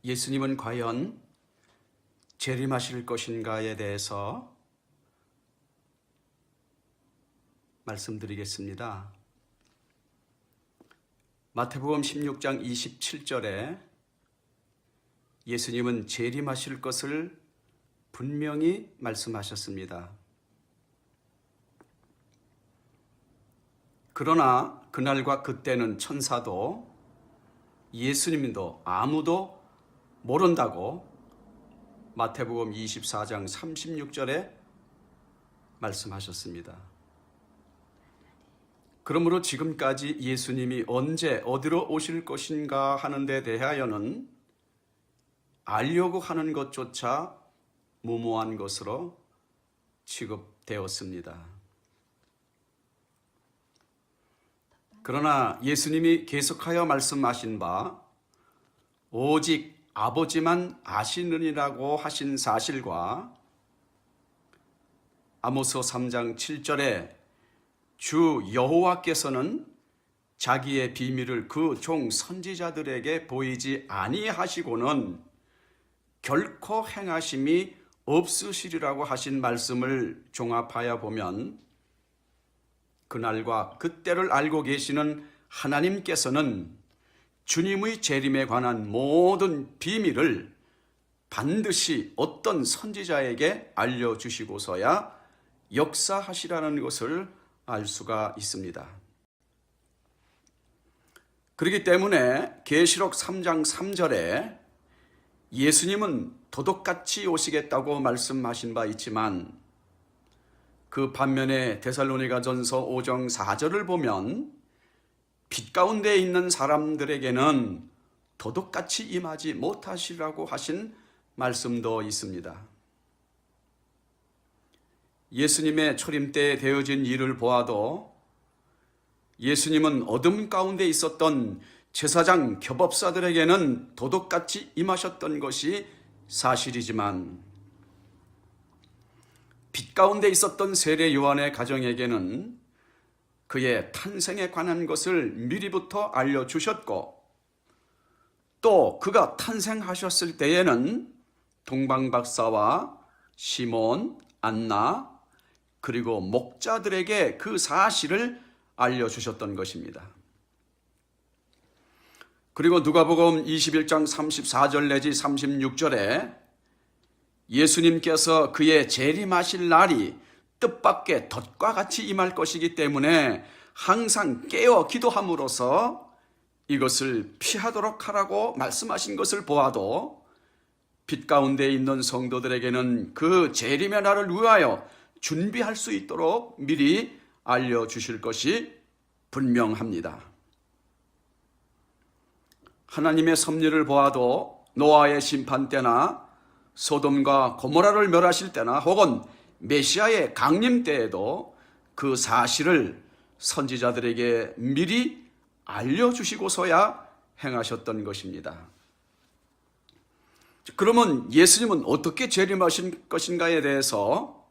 예수님은 과연 재림하실 것인가에 대해서 말씀드리겠습니다. 마태복음 16장 27절에 예수님은 재림하실 것을 분명히 말씀하셨습니다. 그러나 그날과 그때는 천사도 예수님도 아무도 모른다고 마태복음 24장 36절에 말씀하셨습니다. 그러므로 지금까지 예수님이 언제 어디로 오실 것인가 하는 데 대하여는 알려고 하는 것조차 무모한 것으로 취급되었습니다. 그러나 예수님이 계속하여 말씀하신 바 오직 아버지만 아시느니라고 하신 사실과 아모스 3장 7절에 주 여호와께서는 자기의 비밀을 그 종 선지자들에게 보이지 아니하시고는 결코 행하심이 없으시리라고 하신 말씀을 종합하여 보면 그날과 그때를 알고 계시는 하나님께서는 주님의 재림에 관한 모든 비밀을 반드시 어떤 선지자에게 알려주시고서야 역사하시라는 것을 알 수가 있습니다. 그렇기 때문에 계시록 3장 3절에 예수님은 도둑같이 오시겠다고 말씀하신 바 있지만 그 반면에 데살로니가전서 5장 4절을 보면 빛 가운데 있는 사람들에게는 도둑같이 임하지 못하시라고 하신 말씀도 있습니다. 예수님의 초림 때에 되어진 일을 보아도 예수님은 어둠 가운데 있었던 제사장 교법사들에게는 도둑같이 임하셨던 것이 사실이지만 빛 가운데 있었던 세례 요한의 가정에게는 그의 탄생에 관한 것을 미리부터 알려주셨고 또 그가 탄생하셨을 때에는 동방박사와 시몬, 안나 그리고 목자들에게 그 사실을 알려주셨던 것입니다. 그리고 누가복음 21장 34절 내지 36절에 예수님께서 그의 재림하실 날이 뜻밖의 덫과 같이 임할 것이기 때문에 항상 깨어 기도함으로써 이것을 피하도록 하라고 말씀하신 것을 보아도 빛 가운데 있는 성도들에게는 그 재림의 날을 위하여 준비할 수 있도록 미리 알려주실 것이 분명합니다. 하나님의 섭리를 보아도 노아의 심판 때나 소돔과 고모라를 멸하실 때나 혹은 메시아의 강림 때에도 그 사실을 선지자들에게 미리 알려주시고서야 행하셨던 것입니다. 그러면 예수님은 어떻게 재림하신 것인가에 대해서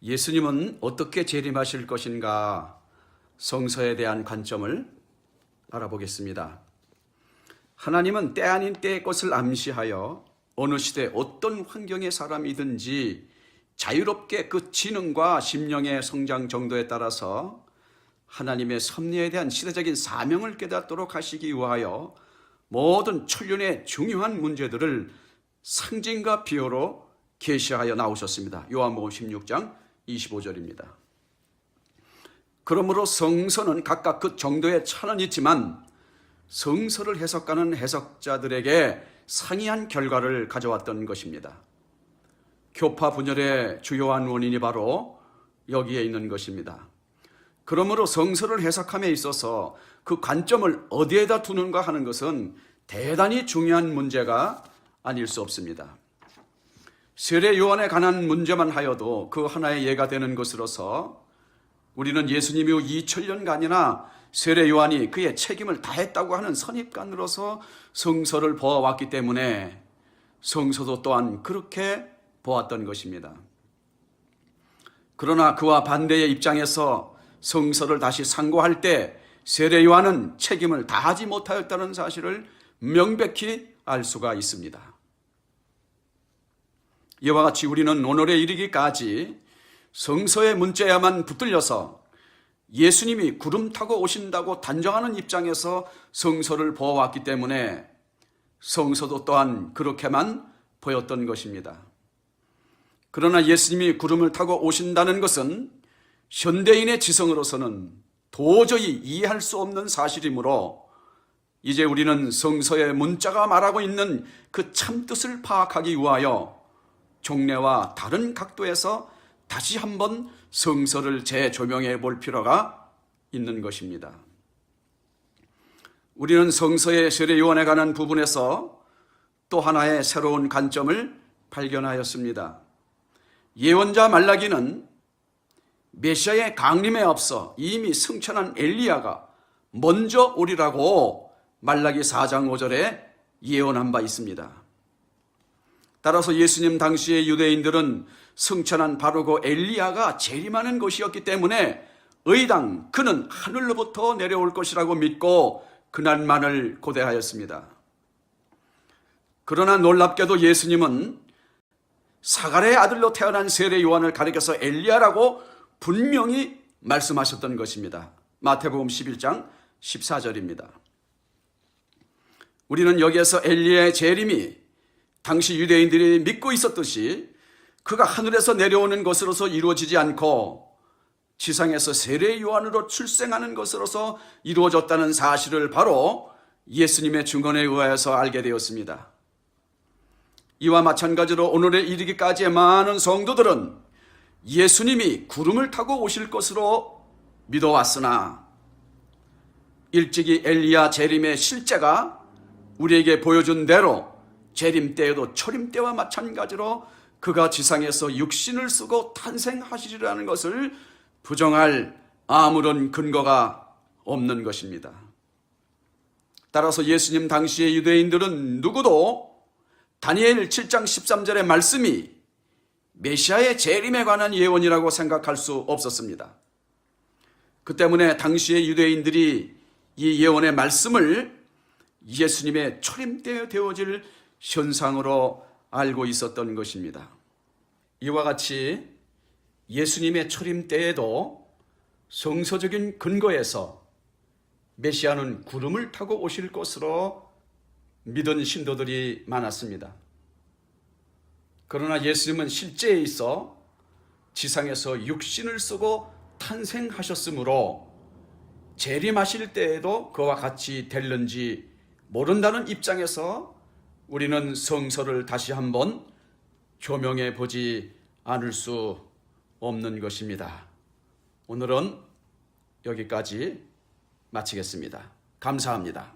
예수님은 어떻게 재림하실 것인가 성서에 대한 관점을 알아보겠습니다. 하나님은 때 아닌 때의 것을 암시하여 어느 시대 어떤 환경의 사람이든지 자유롭게 그 지능과 심령의 성장 정도에 따라서 하나님의 섭리에 대한 시대적인 사명을 깨닫도록 하시기 위하여 모든 천륜의 중요한 문제들을 상징과 비유로 계시하여 나오셨습니다. 요한복음 16장 25절입니다. 그러므로 성서는 각각 그 정도의 차는 있지만 성서를 해석하는 해석자들에게 상이한 결과를 가져왔던 것입니다. 교파 분열의 주요한 원인이 바로 여기에 있는 것입니다. 그러므로 성서를 해석함에 있어서 그 관점을 어디에다 두는가 하는 것은 대단히 중요한 문제가 아닐 수 없습니다. 세례 요한에 관한 문제만 하여도 그 하나의 예가 되는 것으로서 우리는 예수님 이후 2000년간이나 세례 요한이 그의 책임을 다했다고 하는 선입관으로서 성서를 보아왔기 때문에 성서도 또한 그렇게 보았던 것입니다. 그러나 그와 반대의 입장에서 성서를 다시 상고할 때 세례 요한은 책임을 다하지 못하였다는 사실을 명백히 알 수가 있습니다. 이와 같이 우리는 오늘에 이르기까지 성서의 문자에만 붙들려서 예수님이 구름 타고 오신다고 단정하는 입장에서 성서를 보아왔기 때문에 성서도 또한 그렇게만 보였던 것입니다. 그러나 예수님이 구름을 타고 오신다는 것은 현대인의 지성으로서는 도저히 이해할 수 없는 사실이므로 이제 우리는 성서의 문자가 말하고 있는 그 참뜻을 파악하기 위하여 종례와 다른 각도에서 다시 한번 성서를 재조명해 볼 필요가 있는 것입니다. 우리는 성서의 세례요한에 관한 부분에서 또 하나의 새로운 관점을 발견하였습니다. 예언자 말라기는 메시아의 강림에 앞서 이미 승천한 엘리야가 먼저 오리라고 말라기 4장 5절에 예언한 바 있습니다. 따라서 예수님 당시의 유대인들은 승천한 바로 그 엘리야가 재림하는 것이었기 때문에 의당 그는 하늘로부터 내려올 것이라고 믿고 그날만을 고대하였습니다. 그러나 놀랍게도 예수님은 사가랴의 아들로 태어난 세례 요한을 가리켜서 엘리야라고 분명히 말씀하셨던 것입니다. 마태복음 11장 14절입니다. 우리는 여기에서 엘리야의 재림이 당시 유대인들이 믿고 있었듯이 그가 하늘에서 내려오는 것으로서 이루어지지 않고 지상에서 세례 요한으로 출생하는 것으로서 이루어졌다는 사실을 바로 예수님의 증언에 의하여서 알게 되었습니다. 이와 마찬가지로 오늘에 이르기까지의 많은 성도들은 예수님이 구름을 타고 오실 것으로 믿어왔으나 일찍이 엘리야 재림의 실제가 우리에게 보여준 대로 재림 때에도 초림 때와 마찬가지로 그가 지상에서 육신을 쓰고 탄생하시리라는 것을 부정할 아무런 근거가 없는 것입니다. 따라서 예수님 당시의 유대인들은 누구도 다니엘 7장 13절의 말씀이 메시아의 재림에 관한 예언이라고 생각할 수 없었습니다. 그 때문에 당시의 유대인들이 이 예언의 말씀을 예수님의 초림 때에 되어질 현상으로 알고 있었던 것입니다. 이와 같이 예수님의 초림 때에도 성서적인 근거에서 메시아는 구름을 타고 오실 것으로 믿은 신도들이 많았습니다. 그러나 예수님은 실제에 있어 지상에서 육신을 쓰고 탄생하셨으므로 재림하실 때에도 그와 같이 될는지 모른다는 입장에서 우리는 성서를 다시 한번 조명해 보지 않을 수 없는 것입니다. 오늘은 여기까지 마치겠습니다. 감사합니다.